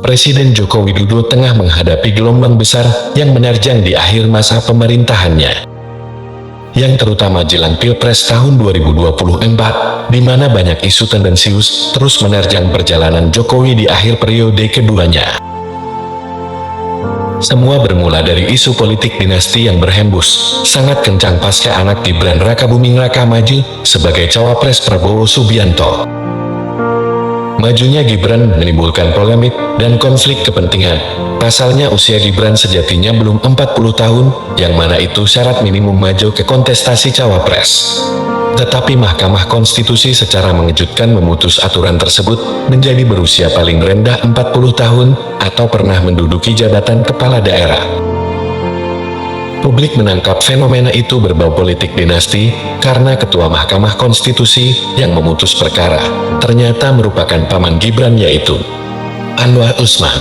Presiden Joko Widodo tengah menghadapi gelombang besar yang menerjang di akhir masa pemerintahannya, yang terutama jelang Pilpres tahun 2024, di mana banyak isu tendensius terus menerjang perjalanan Jokowi di akhir periode keduanya. Semua bermula dari isu politik dinasti yang berhembus sangat kencang pasca anak Gibran Rakabuming Raka maju sebagai cawapres Prabowo Subianto. Majunya Gibran menimbulkan polemik dan konflik kepentingan. Pasalnya usia Gibran sejatinya belum 40 tahun, yang mana itu syarat minimum maju ke kontestasi cawapres. Tetapi Mahkamah Konstitusi secara mengejutkan memutus aturan tersebut menjadi berusia paling rendah 40 tahun atau pernah menduduki jabatan kepala daerah. Publik menangkap fenomena itu berbau politik dinasti karena Ketua Mahkamah Konstitusi yang memutus perkara ternyata merupakan paman Gibran, yaitu Anwar Usman.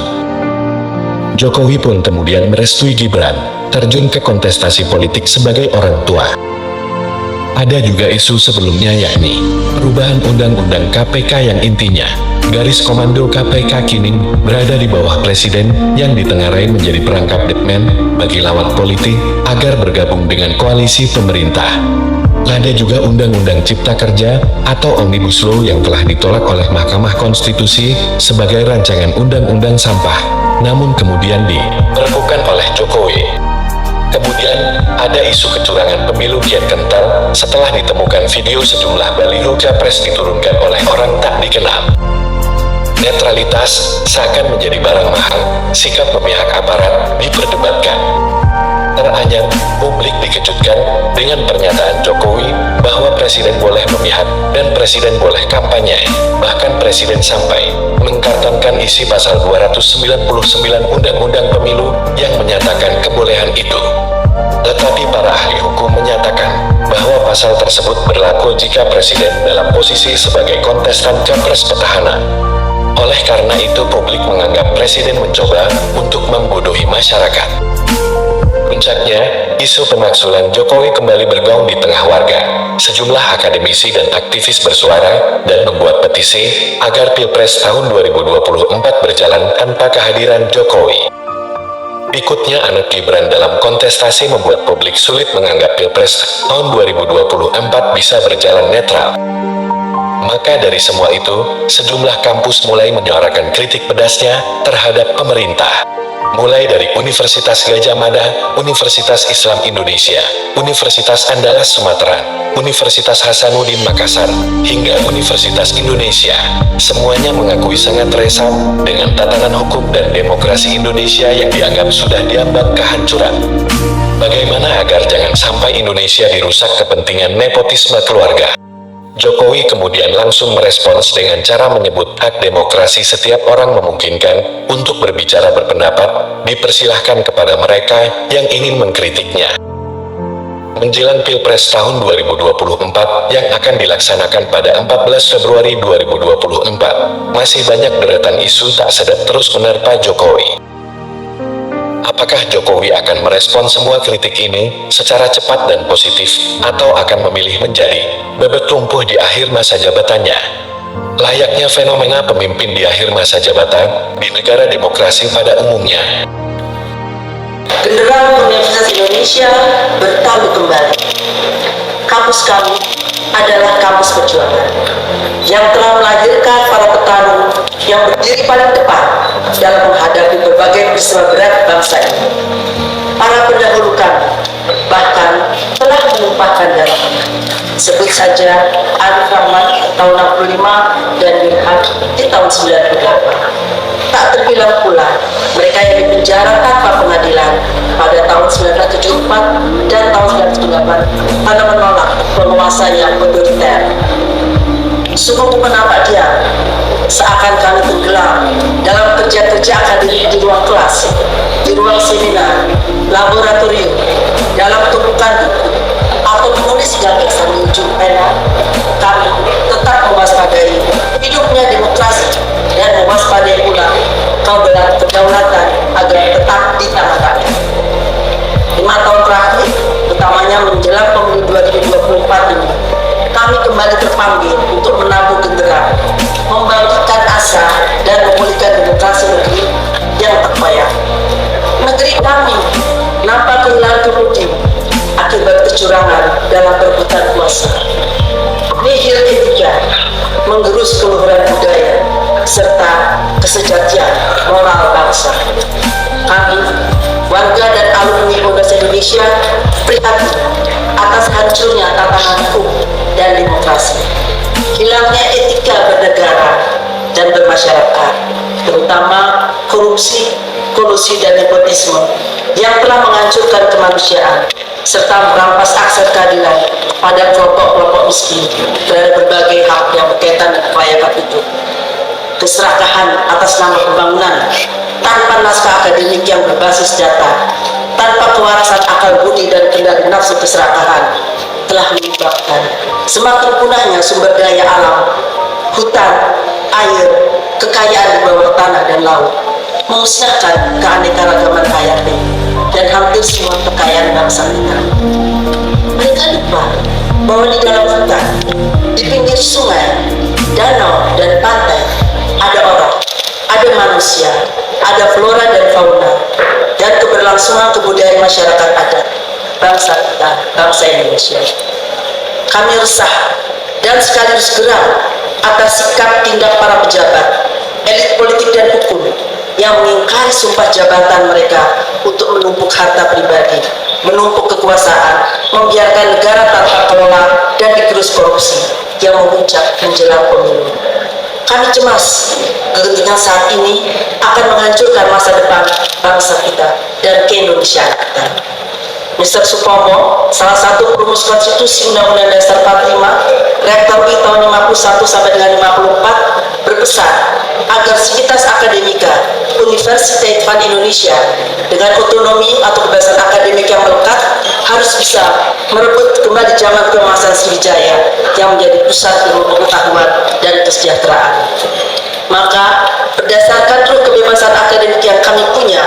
Jokowi pun kemudian merestui Gibran terjun ke kontestasi politik sebagai orang tua. Ada juga isu sebelumnya, yakni perubahan Undang-Undang KPK yang intinya garis komando KPK kini berada di bawah Presiden yang ditengarai menjadi perangkap detmen bagi lawan politik agar bergabung dengan koalisi pemerintah. Ada juga Undang-Undang Cipta Kerja atau Omnibus Law yang telah ditolak oleh Mahkamah Konstitusi sebagai rancangan undang-undang sampah, namun kemudian diperpukan oleh Jokowi. Kemudian, ada isu kecurangan pemilu kian kental setelah ditemukan video sejumlah baliho capres diturunkan oleh orang tak dikenal. Netralitas seakan menjadi barang mahal, sikap memihak aparat diperdebatkan. Teranyar, publik dikejutkan dengan pernyataan Jokowi bahwa Presiden boleh memihak dan Presiden boleh kampanye. Bahkan Presiden sampai mengkartonkan isi pasal 299 Undang-Undang Pemilu yang menyatakan kebolehan itu. Tetapi para ahli hukum menyatakan bahwa pasal tersebut berlaku jika Presiden dalam posisi sebagai kontestan capres petahana. Oleh karena itu publik menganggap Presiden mencoba untuk membodohi masyarakat. Puncaknya, isu pemaksulan Jokowi kembali bergaung di tengah warga. Sejumlah akademisi dan aktivis bersuara dan membuat petisi agar Pilpres tahun 2024 berjalan tanpa kehadiran Jokowi. Ikutnya anak Gibran dalam kontestasi membuat publik sulit menganggap Pilpres tahun 2024 bisa berjalan netral. Maka dari semua itu, sejumlah kampus mulai menyuarakan kritik pedasnya terhadap pemerintah. Mulai dari Universitas Gadjah Mada, Universitas Islam Indonesia, Universitas Andalas Sumatera, Universitas Hasanuddin Makassar, hingga Universitas Indonesia. Semuanya mengakui sangat resah dengan tatanan hukum dan demokrasi Indonesia yang dianggap sudah diambang kehancuran. Bagaimana agar jangan sampai Indonesia dirusak kepentingan nepotisme keluarga? Jokowi kemudian langsung merespons dengan cara menyebut hak demokrasi setiap orang memungkinkan untuk berbicara berpendapat, dipersilahkan kepada mereka yang ingin mengkritiknya. Menjelang Pilpres tahun 2024 yang akan dilaksanakan pada 14 Februari 2024, masih banyak deretan isu tak sedap terus menerpa Jokowi. Apakah Jokowi akan merespon semua kritik ini secara cepat dan positif, atau akan memilih menjadi bebek lumpuh di akhir masa jabatannya? Layaknya fenomena pemimpin di akhir masa jabatan di negara demokrasi pada umumnya. Genderang Universitas Indonesia bertalu kembali. Kampus kami adalah kampus perjuangan yang telah melahirkan para petarung yang berdiri paling depan dalam menghadapi berbagai peristiwa berat bangsa ini. Para pendahulu kami bahkan telah menumpahkan darahnya. Sebut saja Arif Rahman tahun 65 dan Wilhan di tahun 98. Tak terbilang pula mereka yang dipenjara tanpa pengadilan pada tahun 1974 dan tahun 1998 karena menolak penguasa yang otoriter. Sungguh bukan nampak diam, seakan kami tenggelam dalam kerja-kerja akademik di ruang kelas, di ruang seminar, laboratorium, dalam tumpukan buku, atau menulis dan eksamen ujung pena. Kami tetap mewaspadai hidupnya demokrasi dan mewaspadai pula kedaulatan agar tetap di tangan kami. 5 tahun terakhir, utamanya menjelang pemilu 2024 ini, kami kembali terpanggil untuk menabuh genderang, membangkitkan asa dan memulihkan demokrasi negeri menggerus keluhuran budaya serta kesejatian moral bangsa. Kami, warga dan alumni Universitas Indonesia, prihatin atas hancurnya tatanan hukum dan demokrasi, hilangnya etika bernegara dan bermasyarakat, terutama korupsi, kolusi dan nepotisme yang telah menghancurkan kemanusiaan serta merampas akses keadilan pada kelompok-kelompok miskin terhadap berbagai hak yang berkaitan dengan kelayakan hidup. Keserakahan atas nama pembangunan tanpa naskah akademik yang berbasis data, tanpa kewarasan akal budi dan kendali nafsu keserakahan telah menyebabkan semakin punahnya sumber daya alam, hutan, air, kekayaan di bawah tanah dan laut, memusnahkan keanekaragaman hayati dan hampir semua kekayaan bangsa kita. Mereka lupa bahwa di dalam hutan, di pinggir sungai, danau, dan pantai ada orang, ada manusia, ada flora dan fauna, dan keberlangsungan kebudayaan masyarakat adat bangsa kita, bangsa Indonesia. Kami resah dan sekaligus geram atas sikap tindak para pejabat, elit politik dan hukum yang mengingkari sumpah jabatan mereka untuk menumpuk harta pribadi, menumpuk kekuasaan, membiarkan negara tanpa kelola dan digerus korupsi yang memuncak menjelang pemilu. Kami cemas kegentingan saat ini akan menghancurkan masa depan bangsa kita dan keindonesiaan kita. Mr. Supomo, salah satu perumus konstitusi Undang-Undang Dasar 45, Rektor UI tahun 51 sampai dengan 54, berpesan agar Civitas Academica Universitas Van Indonesia dengan otonomi atau kebebasan akademik yang melekat harus bisa merebut kembali zaman keemasan Sriwijaya yang menjadi pusat ilmu pengetahuan dan kesejahteraan. Maka berdasarkan ruh kebebasan akademik yang kami punya,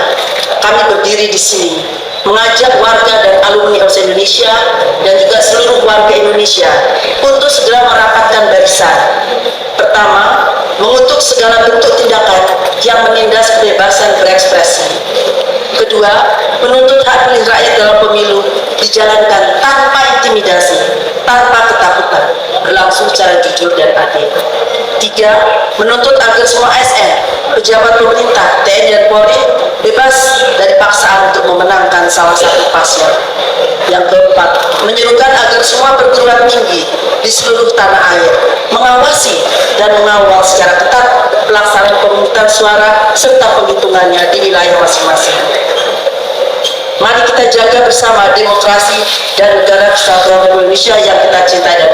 kami berdiri di sini mengajak warga dan alumni Universitas Indonesia dan juga seluruh warga Indonesia untuk segera merapatkan barisan. Pertama, mengutuk segala bentuk tindakan yang menindas kebebasan berekspresi. Kedua, menuntut hak pilih rakyat dalam pemilu dijalankan tanpa intimidasi, tanpa ketakutan, berlangsung secara jujur dan adil. Tiga, menuntut agar semua ASN, pejabat pemerintah, TNI dan Polri bebas dari paksaan untuk memenangkan salah satu paslon. Yang keempat, menyerukan agar semua perguruan tinggi di seluruh tanah air mengawasi dan mengawal secara ketat pelaksanaan pemungutan suara serta penghitungannya di wilayah masing-masing. Mari kita jaga bersama demokrasi dan negara kesatuan Indonesia yang kita cintai dan